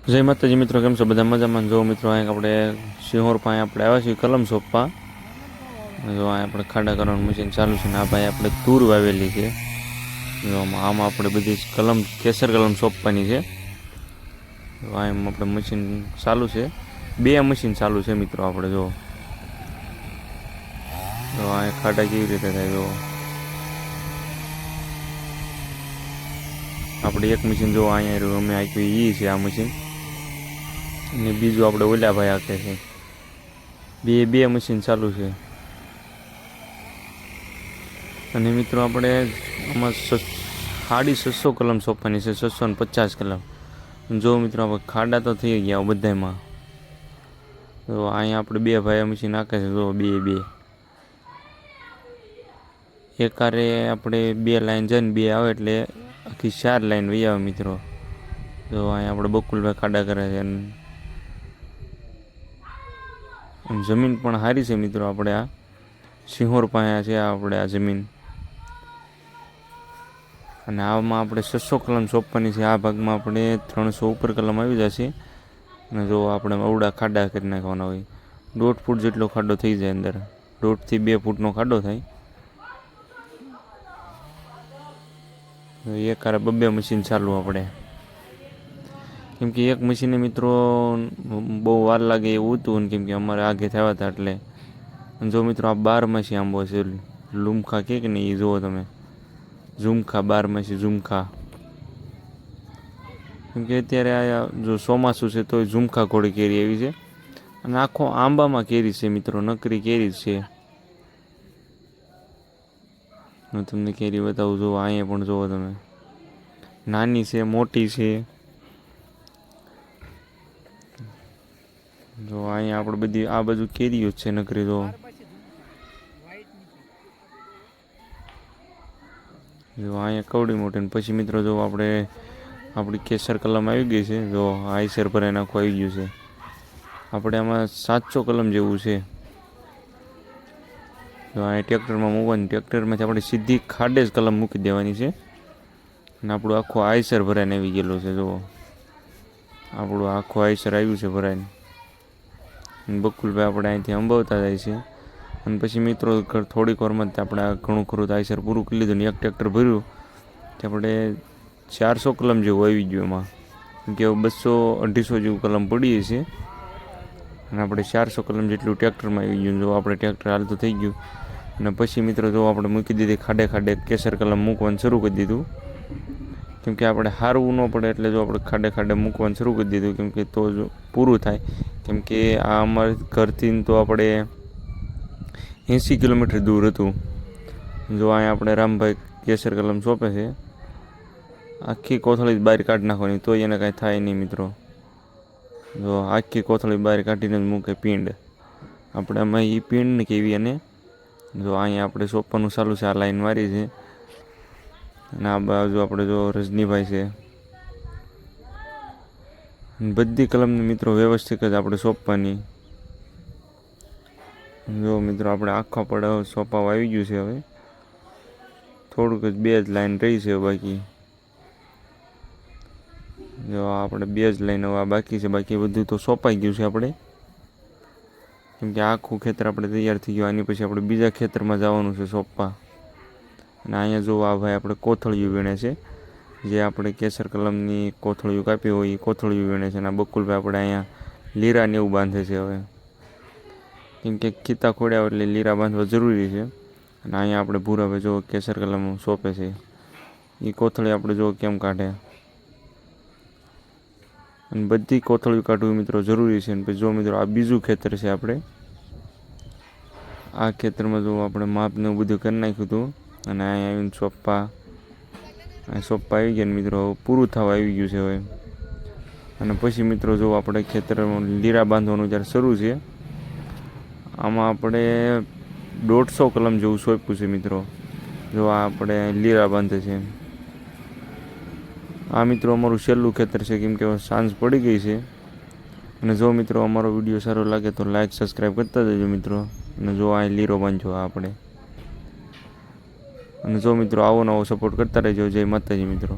જય માતાજી મિત્રો, કેમ છો બધા મજામાં? જો મિત્રો અહીં આપણે સિંહોર પાસે આપણે આવ્યા છીએ કલમ સોંપવા. જો અહીં આપણે ખાડા કરવાનું મશીન ચાલુ છે ને આ ભાઈ આપણે તૂર વાવેલી છે. જો આમાં આપણે બધી કલમ કેસર કલમ સોંપવાની છે. તો અહીં આપણે મશીન ચાલુ છે, બે મશીન ચાલુ છે મિત્રો. આપણે જો અહીં ખાડા કેવી રીતે થાય જો આપણે એક મશીન જો અહીંયા અમે આપ્યું એ છે આ મશીન, અને બીજું આપણે ઓલા ભાઈ આખે છે. બે મશીન ચાલુ છે. અને મિત્રો આપણે આમાં 650 કલમ સોંપવાની છે, 650 કલમ. જો મિત્રો આપણે ખાડા તો થઈ ગયા બધામાં. તો અહીંયા આપણે બે ભાઈ મશીન નાખે છે. જો બે એકારે આપણે બે લાઈન જઈને બે આવે એટલે આખી 4 લાઈન વહી આવે મિત્રો. તો અહીંયા આપણે બકુલભાઈ ખાડા કરે છે. જમીન પણ સારી છે મિત્રો. આપણે આ સિંહોર પાસે છે આપણે આ જમીન, અને આમાં આપણે 600 કલમ સોંપવાની છે. આ ભાગમાં આપણે 300 ઉપર કલમ આવી જશે. અને જો આપણે અવડા ખાડા કરી નાખવાના હોય, 1.5 ફૂટ જેટલો ખાડો થઈ જાય, અંદર 1.5 થી 2 ફૂટનો ખાડો થાય. એક કારે બે મશીન ચાલુ આપણે, કેમ કે એક મશીને મિત્રો બહુ વાર લાગે એવું હતું ને, કેમ કે અમારે આગે થયા હતા એટલે. જો મિત્રો આ 12 આંબો છે, લુમખા કે નહીં એ જુઓ તમે, ઝુમખા 12 ઝુમખા. કેમ કે અત્યારે આ જો ચોમાસું છે તો ઝુમખા ઘોડી કેરી એવી છે, અને આખો આંબામાં કેરી છે મિત્રો, નકરી કેરી છે. હું તમને કેરી બતાવું. જો અહીંયા પણ જુઓ તમે, નાની છે, મોટી છે. જો અહીંયા આપણે બધી આ બાજુ કેરીઓ જ છે નકરી. જો અહીંયા કવડી મોટી. ને પછી મિત્રો જો આપણી કેસર કલમ આવી ગઈ છે. જો આઈસર પર નાખવું આવી ગયું છે. આપણે આમાં 700 કલમ જેવું છે. જો અહીંયા ટ્રેક્ટરમાં મૂકવાની, ટ્રેક્ટરમાંથી આપણે સીધી ખાડે જ કલમ મૂકી દેવાની છે. અને આપણું આખું આઈસર ભરાઈને આવી ગયેલું છે. જુઓ આપણું આખું આઈસર આવ્યું છે ભરાઈને. બકુલભાઈ આપણે અહીંથી અંબાવતા જાય છે. અને પછી મિત્રો થોડીક વારમાં આપણે આ ઘણું ખરું આઈસર પૂરું કરી લીધું ને એક ટ્રેક્ટર ભર્યું તે આપણે 400 કલમ જેવું આવી ગયું એમાં. કેમ કે 200-250 જેવું કલમ પડીએ છે, અને આપણે 400 કલમ જેટલું ટ્રેક્ટરમાં આવી ગયું. જો આપણે ટ્રેક્ટર હાલતું થઈ ગયું. અને પછી મિત્રો જો આપણે મૂકી દીધી ખાડે ખાડે કેસર કલમ મૂકવાનું શરૂ કરી દીધું. કેમ કે આપણે હારવું ન પડે એટલે જો આપણે ખાડે ખાડે મૂકવાનું શરૂ કરી દીધું, કેમ કે તો જો પૂરું થાય. કેમ કે આ અમારા ઘરથી તો આપણે 80 કિલોમીટર દૂર હતું. જો અહીંયા આપણે રામભાઈ કેસર કલમ સોંપે છે. આખી કોથળી બહાર કાઢી નાખવાની તો એને કાંઈ થાય નહીં મિત્રો. જો આખી કોથળી બહાર કાઢીને જ મૂકે પીંડ. આપણે આમાં એ પીંડ કેવી. અને જો અહીંયા આપણે સોંપવાનું ચાલુ છે, આ લાઈન મારી છે. અને આ બાજુ આપણે જો રજનીભાઈ છે. બધી કલમની મિત્રો વ્યવસ્થિત જ આપણે સોંપવાની. જો મિત્રો આપણે આખો પડાવ સોંપાવા આવી ગયું છે. હવે થોડુંક જ 2 જ લાઈન રહી છે બાકી. જો આપણે 2 જ લાઈન હવે બાકી છે, બાકી બધું તો સોંપાઈ ગયું છે આપણે. કેમ કે આખું ખેતર આપણે તૈયાર થઈ ગયું. આની પછી આપણે બીજા ખેતરમાં જવાનું છે સોંપવા. અને અહીંયા જો આ ભાઈ આપણે કોથળીઓ વીણે છે, જે આપણે કેસર કલમની કોથળીઓ કાપી હોય એ કોથળીઓ વીણે છે. અને આ બકુલભાઈ આપણે અહીંયા લીરાને એવું બાંધે છે હવે, કેમ કે ખીતા ખોડ્યા એટલે લીરા બાંધવા જરૂરી છે. અને અહીંયા આપણે ભૂરાભાઈ જો કેસર કલમ સોંપે છે, એ કોથળી આપણે જો કેમ કાઢે. અને બધી કોથળીઓ કાઢવી મિત્રો જરૂરી છે. અને પછી જો મિત્રો આ બીજું ખેતર છે આપણે. આ ખેતરમાં જો આપણે માપને એવું બધું કરી નાખ્યું હતું. અને અહીંયા આવીને સોંપા આવી ગયા ને મિત્રો, પૂરું થવા આવી ગયું છે હવે. અને પછી મિત્રો જો આપણે ખેતરમાં લીરા બાંધવાનું જ્યારે શરૂ છે. આમાં આપણે 150 કલમ જેવું સોંપ્યું છે મિત્રો. જો આ આપણે લીરા બાંધે છે. આ મિત્રો અમારું છેલ્લું ખેતર છે, કેમ કે સાંજ પડી ગઈ છે. અને જો મિત્રો અમારો વિડીયો સારો લાગે તો લાઈક સબસ્ક્રાઈબ કરતા જજો મિત્રો. અને જો આ લીરો બાંધજો આપણે. અને જો મિત્રો આવો નવો સપોર્ટ કરતા રહેજો. જય માતાજી મિત્રો.